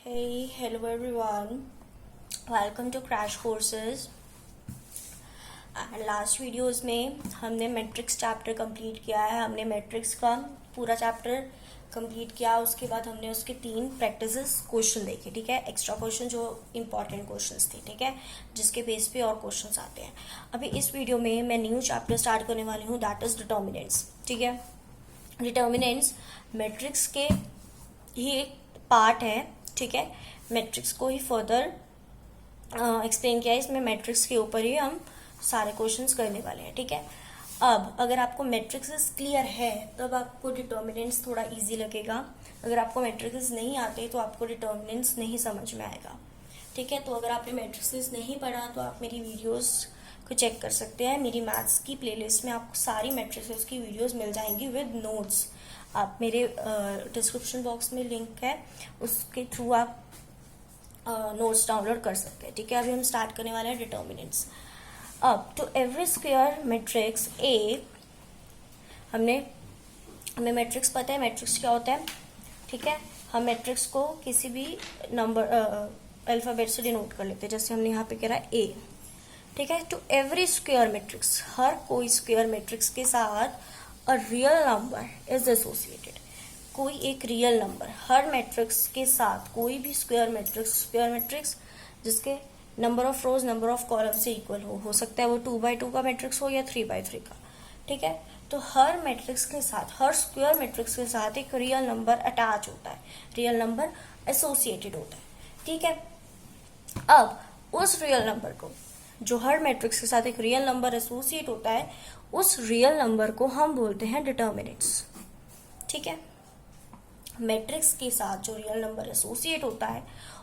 Hey, hello everyone. Welcome to Crash Courses. Last videos में हमने matrix chapter complete किया है. हमने मैट्रिक्स का पूरा चैप्टर कंप्लीट किया. उसके बाद हमने उसके 3 प्रैक्टिसेस क्वेश्चन देखे. ठीक है, एक्स्ट्रा क्वेश्चन जो इंपॉर्टेंट क्वेश्चंस थे. ठीक है, जिसके बेस पे और क्वेश्चंस आते हैं. अभी इस वीडियो में मैं न्यू चैप्टर स्टार्ट करने वाली हूँ, दैट इज डिटर्मिनेंट्स. ठीक है, डिटर्मिनेंट्स मैट्रिक्स के ही एक पार्ट है. ठीक है, मैट्रिक्स को ही फर्दर एक्सप्लेन किया है. इसमें मैट्रिक्स के ऊपर ही हम सारे क्वेश्चंस करने वाले हैं. ठीक है, अब अगर आपको मैट्रिक्स क्लियर है तब आपको डिटर्मिनेंट्स थोड़ा इजी लगेगा. अगर आपको मैट्रिक्स नहीं आते तो आपको डिटर्मिनेंट्स नहीं समझ में आएगा. ठीक है, तो अगर आपने मैट्रिक्स नहीं पढ़ा तो आप मेरी वीडियोस को चेक कर सकते हैं. मेरी मैथ्स की प्लेलिस्ट में आपको सारी मैट्रिक्स की वीडियोस मिल जाएंगी विद नोट्स. आप मेरे डिस्क्रिप्शन बॉक्स में लिंक है, उसके थ्रू आप नोट्स डाउनलोड कर सकते हैं. ठीक है, अभी हम स्टार्ट करने वाले हैं डिटर्मिनेंट्स. अब to every square matrix A, हमें मैट्रिक्स पता है मैट्रिक्स क्या होता है. ठीक है, हम मैट्रिक्स को किसी भी नंबर अल्फाबेट से डिनोट कर लेते हैं. जैसे हमने यहाँ पे कह रहा है ए. ठीक है, टू एवरी स्क्वायर मैट्रिक्स, हर कोई स्क्वायर मैट्रिक्स के साथ a real number is associated. कोई एक रियल नंबर हर मैट्रिक्स के साथ, कोई भी स्क्वायर मैट्रिक्स जिसके number of rose number of column से इक्वल हो सकता है वो 2x2 का मैट्रिक्स हो या 3x3 का. ठीक है, तो हर मैट्रिक्स के साथ, हर स्क्वायर मैट्रिक्स के साथ एक रियल नंबर अटैच होता है, रियल नंबर एसोसिएटेड होता है. ठीक है, अब उस रियल नंबर को, जो हर मैट्रिक्स के साथ एक रियल नंबर एसोसिएट होता है, उस रियल नंबर को हम बोलते हैं डिटर्मिनेंट्स. ठीक है, मैट्रिक्स के साथ जो रियल नंबर एसोसिएट होता है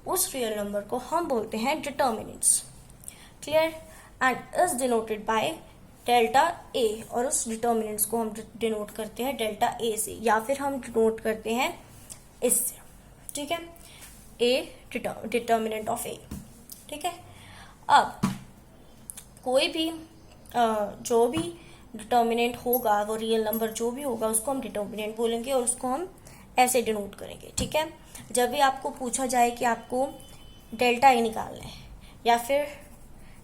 उस रियल नंबर को हम बोलते हैं determinants. Clear? And is denoted by delta A, और उस डिटर्मिनेंट्स को हम डिनोट करते हैं डेल्टा ए से, या फिर हम डिनोट करते हैं इससे. ठीक है, ए डिटर्मिनेंट ऑफ ए. ठीक है, अब कोई भी जो भी डिटर्मिनेंट होगा, वो रियल नंबर जो भी होगा उसको हम डिटर्मिनेंट बोलेंगे और उसको हम ऐसे डिनोट करेंगे. ठीक है, जब भी आपको पूछा जाए कि आपको डेल्टा ए निकालना है या फिर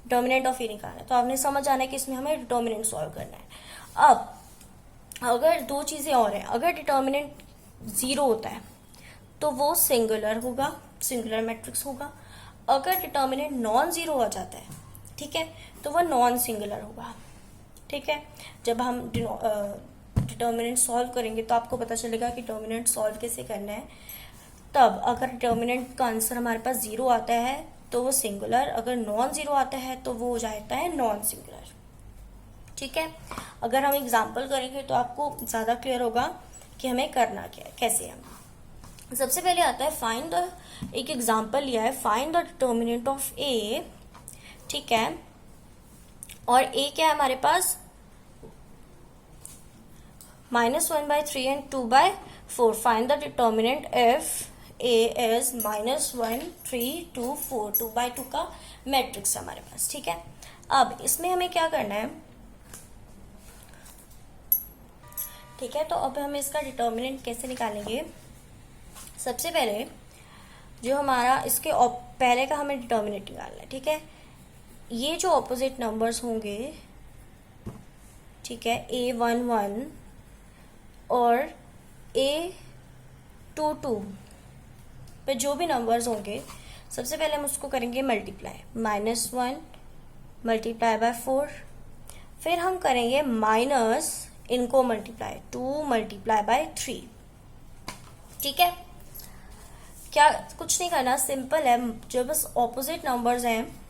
डिटर्मिनेंट ऑफ ए निकालना है, तो आपने समझ आना है कि इसमें हमें डिटर्मिनेंट सॉल्व करना है. अब अगर 2 चीजें और हैं, अगर डिटर्मिनेंट 0 होता है तो वो सिंगुलर होगा, सिंगुलर मैट्रिक्स होगा. अगर डिटर्मिनेंट नॉन जीरो हो जाता है, ठीक है, तो वह नॉन सिंगुलर होगा. ठीक है, जब हम डिटर्मिनेंट सॉल्व करेंगे तो आपको पता चलेगा कि डिटर्मिनेंट सॉल्व कैसे करना है. तब अगर डिटर्मिनेंट का आंसर हमारे पास 0 आता है तो वो सिंगुलर, अगर नॉन जीरो आता है तो वो हो जाता है नॉन सिंगुलर. ठीक है, अगर हम एग्जाम्पल करेंगे तो आपको ज्यादा क्लियर होगा कि हमें करना क्या है, कैसे है. सबसे पहले आता है फाइंड द, एक एग्जाम्पल लिया है, फाइंड द डिटर्मिनेंट ऑफ ए. ठीक है, और ए क्या है हमारे पास, -1/3 and 2/4. Find the determinant if A is -1, 3, 2, 4. 2/2 का मैट्रिक्स हमारे पास. ठीक है, अब इसमें हमें क्या करना है. ठीक है, तो अब हम इसका डिटर्मिनेंट कैसे निकालेंगे. सबसे पहले जो हमारा इसके पहले का हमें डिटर्मिनेंट निकालना है. ठीक है, ये जो ऑपोजिट नंबर्स होंगे, ठीक है, A11 और A22 पे जो भी नंबर्स होंगे, सबसे पहले हम उसको करेंगे मल्टीप्लाई. -1 मल्टीप्लाई बाय 4, फिर हम करेंगे माइनस इनको मल्टीप्लाई, 2 मल्टीप्लाई बाय 3. ठीक है, क्या कुछ नहीं करना, सिंपल है. जो बस ऑपोजिट नंबर्स हैं,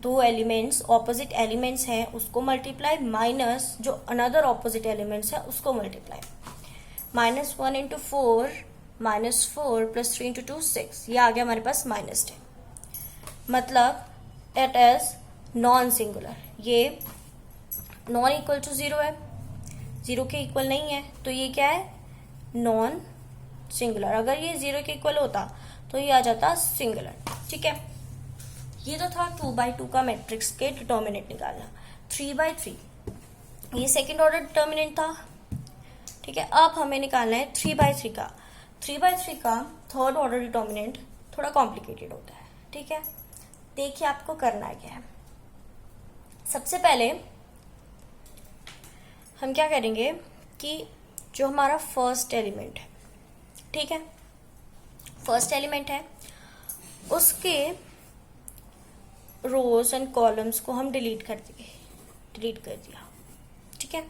2 एलिमेंट्स ऑपोजिट एलिमेंट्स हैं, उसको मल्टीप्लाई, माइनस जो अनदर ऑपोजिट एलिमेंट्स है उसको मल्टीप्लाई. -1 इंटू 4, -4 + 3 इंटू 2 6, ये आ गया हमारे पास -10. मतलब इट इज नॉन सिंगुलर. ये नॉन इक्वल टू 0 है, 0 के इक्वल नहीं है, तो ये क्या है, नॉन सिंगुलर. अगर ये 0 के इक्वल होता तो ये आ जाता सिंगुलर. ठीक है, ये तो था 2/2 का मैट्रिक्स के डिटर्मिनेंट निकालना. 3/3 ये सेकंड ऑर्डर डिटर्मिनेंट था. ठीक है, अब हमें निकालना है 3/3 का. 3/3 का थर्ड ऑर्डर डिटर्मिनेंट थोड़ा कॉम्प्लिकेटेड होता है, ठीक है। देखिए आपको करना क्या है। सबसे पहले हम क्या करेंगे कि जो हमारा फर्स्ट एलिमेंट है, ठीक है, फर्स्ट एलिमेंट है, उसके रोज एंड कॉलम्स को हम डिलीट कर दिए, डिलीट कर दिया, ठीक है,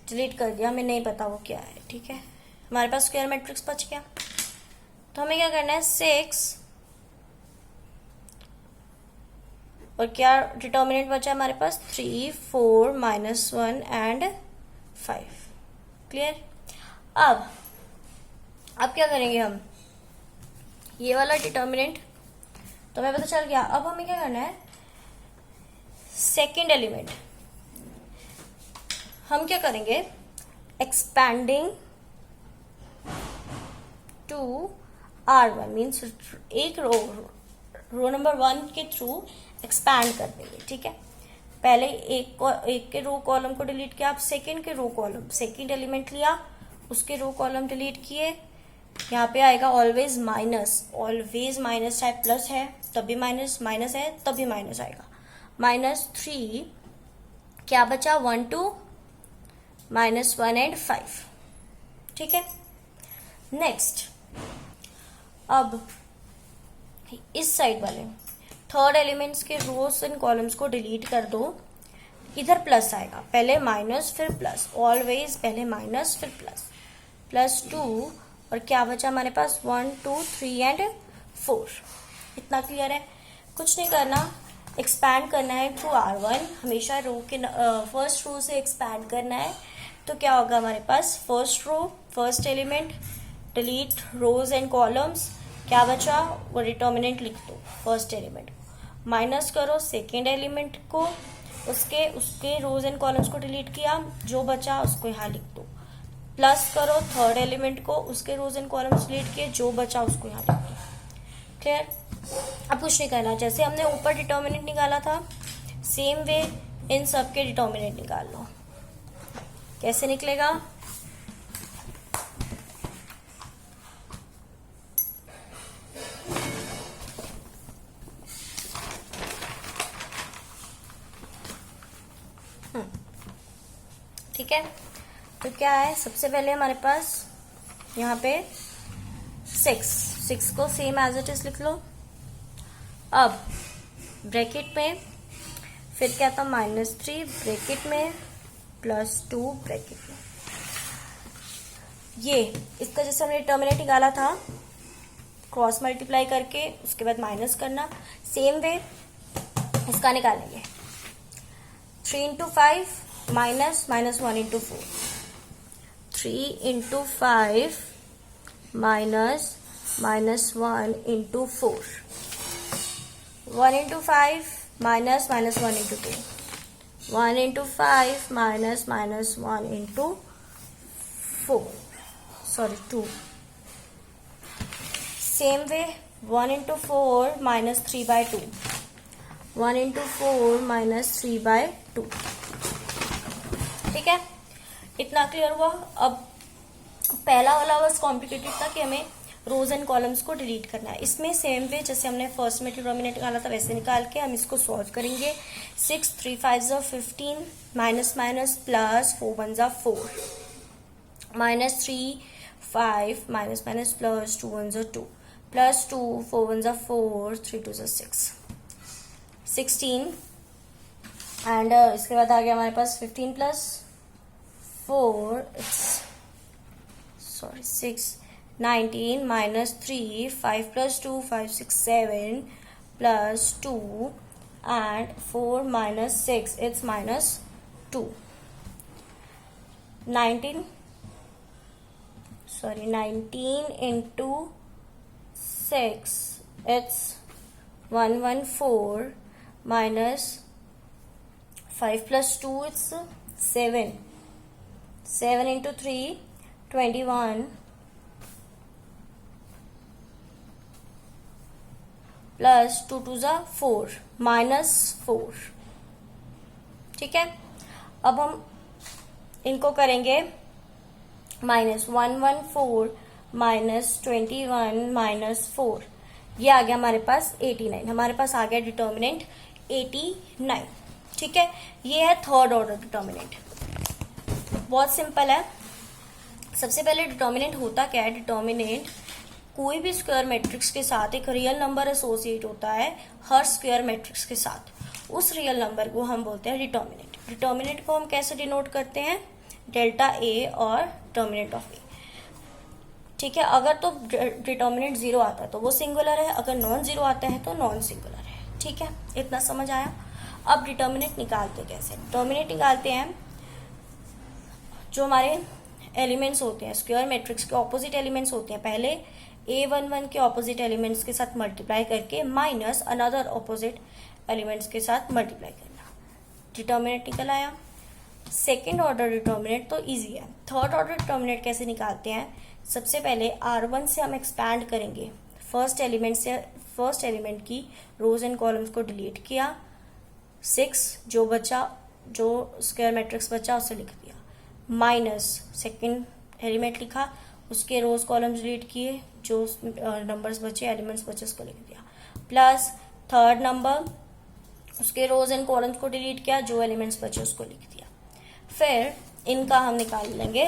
डिलीट कर दिया, हमें नहीं पता वो क्या है, ठीक है। हमारे पास स्क्वायर मैट्रिक्स बच गया, तो हमें क्या करना है, 6 और क्या डिटर्मिनेंट बचा हमारे पास, 3, 4, -1 एंड 5। क्लियर। अब क्या करेंगे हम, ये वाला डिटर्मिनेंट तो हमें पता चल गया। अब हमें क्या करना है, सेकेंड एलिमेंट हम क्या करेंगे, एक्सपैंडिंग टू R1 मीन्स एक रो नंबर 1 के थ्रू एक्सपैंड कर देंगे, ठीक है। पहले एक के रो कॉलम को डिलीट किया, आप सेकंड के रो कॉलम, सेकंड एलिमेंट लिया, उसके रो कॉलम डिलीट किए। यहाँ पे आएगा ऑलवेज माइनस, ऑलवेज माइनस, चाहे प्लस है तब भी माइनस, माइनस है तब भी माइनस आएगा। -3 क्या बचा, 1, 2, -1 एंड 5, ठीक है। नेक्स्ट अब इस साइड वाले थर्ड एलिमेंट्स के रोज एंड कॉलम्स को डिलीट कर दो, इधर प्लस आएगा, पहले माइनस फिर प्लस, ऑलवेज पहले माइनस फिर प्लस, +2 और क्या बचा हमारे पास, 1, 2, 3 एंड 4। इतना क्लियर है। कुछ नहीं करना, एक्सपैंड करना है थ्रू R1, हमेशा रो के फर्स्ट रो से एक्सपैंड करना है। तो क्या होगा हमारे पास, first row, first element, delete rows and columns, क्या बचा वो डिटर्मिनेंट लिख दो, फर्स्ट एलिमेंट, माइनस करो सेकेंड एलिमेंट को, उसके रोज एंड कॉलम्स को डिलीट किया, जो बचा उसको यहाँ लिख दो, प्लस करो थर्ड एलिमेंट को, उसके रोज एंड कॉलम्स डिलीट किए, जो बचा उसको यहाँ लिख दो। क्लियर। अब कुछ नहीं करना, जैसे हमने ऊपर डिटर्मिनेंट निकाला था सेम वे इन सब के डिटर्मिनेंट निकाल लो। कैसे निकलेगा, ठीक है। तो क्या है, सबसे पहले हमारे पास यहाँ पे 6 को सेम एज इट इज लिख लो। अब ब्रैकेट में फिर क्या था, -3 ब्रैकेट में +2 ब्रैकेट में, ये इसका जैसे हमने डिटर्मिनेंट निकाला था, क्रॉस मल्टीप्लाई करके उसके बाद माइनस करना, सेम वे इसका निकालेंगे। 3 × 5 -1 × 4, 3 × 5 -1 × 4, 1 × 5 -1 × 2, 1 × 5 -1 × 4, sorry 2, सेम वे 1 × 4 -3/2, 1 × 4 -3/2, ठीक है। इतना क्लियर हुआ। अब पहला वाला बस कॉम्प्लिकेटेड था कि हमें रोज एंड कॉलम्स को डिलीट करना है। इसमें सेम वे जैसे हमने फर्स्ट में डिटर्मिनेंट निकाला था वैसे निकाल के हम इसको सॉल्व करेंगे। 6 3 5 15 minus minus plus 4 1 4 -3 5 minus minus plus 2 1 2 plus 2 4 1 4 3 2 6 16 and इसके बाद आ गया हमारे पास 15 plus 4 it's sorry 6 19 minus 3 5 plus 2 5 6 7 plus 2 and 4 minus 6 it's minus 2 19 into 6 it's 114 minus 5 plus 2 it's 7 into 3 21 plus 2 2 ज़ा 4 -4, ठीक है। अब हम इनको करेंगे -114 -21 -4, ये आ गया हमारे पास 89। हमारे पास आ गया डिटर्मिनेंट 89। ठीक है, ये है थर्ड ऑर्डर डिटर्मिनेंट। बहुत सिंपल है। सबसे पहले डिटर्मिनेंट होता क्या है? डिटर्मिनेंट कोई भी स्क्वायर मैट्रिक्स के साथ एक रियल नंबर एसोसिएट होता है हर स्क्वायर मैट्रिक्स के साथ, उस रियल नंबर को हम बोलते हैं डिटर्मिनेंट। डिटर्मिनेंट को हम कैसे डिनोट करते हैं? डेल्टा ए और डिटर्मिनेंट ऑफ ए। ठीक है, अगर तो डिटर्मिनेंट 0 आता है तो वो सिंगुलर है, अगर नॉन 0 आता है तो नॉन सिंगुलर है। ठीक है, इतना समझ आया। अब डिटर्मिनेंट निकालते कैसे? डिटर्मिनेंट निकालते हैं, जो हमारे एलिमेंट्स होते हैं स्क्वायर मैट्रिक्स के ऑपोजिट एलिमेंट्स होते हैं, पहले A11 के ऑपोजिट एलिमेंट्स के साथ मल्टीप्लाई करके माइनस अनदर ऑपोजिट एलिमेंट्स के साथ मल्टीप्लाई करना, डिटर्मिनेंट निकल आया। सेकेंड ऑर्डर डिटर्मिनेंट तो इजी है। थर्ड ऑर्डर डिटर्मिनेंट कैसे निकालते हैं? सबसे पहले R1 से हम एक्सपैंड करेंगे, फर्स्ट एलिमेंट की रोज एंड कॉलम्स को डिलीट किया, 6 जो बचा, जो स्क्वायर मैट्रिक्स बचा उसे लिख दिया, माइनस सेकेंड एलिमेंट लिखा, उसके रोज कॉलम्स डिलीट किए, जो नंबर्स बचे एलिमेंट्स बचे उसको लिख दिया, प्लस थर्ड नंबर, उसके रोज एंड कॉलम्स को डिलीट किया, जो एलिमेंट्स बचे उसको लिख दिया। फिर इनका हम निकाल लेंगे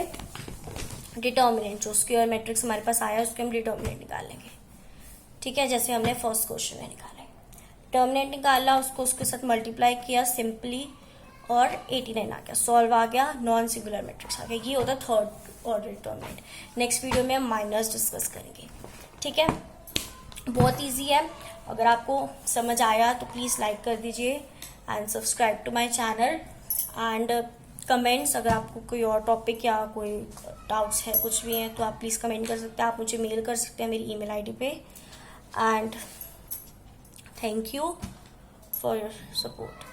डिटर्मिनेंट, जो स्क्वायर मैट्रिक्स हमारे पास आया उसके हम डिटर्मिनेंट निकाल लेंगे। ठीक है, जैसे हमने फर्स्ट क्वेश्चन में निकाला, डिटर्मिनेंट निकाला, उसको उसके साथ मल्टीप्लाई किया सिंपली और 89 आ गया, सॉल्व आ गया, नॉन सिंगुलर मैट्रिक्स आ गया। ये होता है third order determinant. Next video में हम माइनस डिस्कस करेंगे। ठीक है, बहुत इजी है। अगर आपको समझ आया तो प्लीज़ लाइक कर दीजिए and subscribe to my channel and comments, अगर आपको कोई और टॉपिक या कोई डाउट्स है कुछ भी है तो आप प्लीज़ कमेंट कर सकते हैं, आप मुझे मेल कर सकते हैं मेरी email ID पे। And thank you for your support.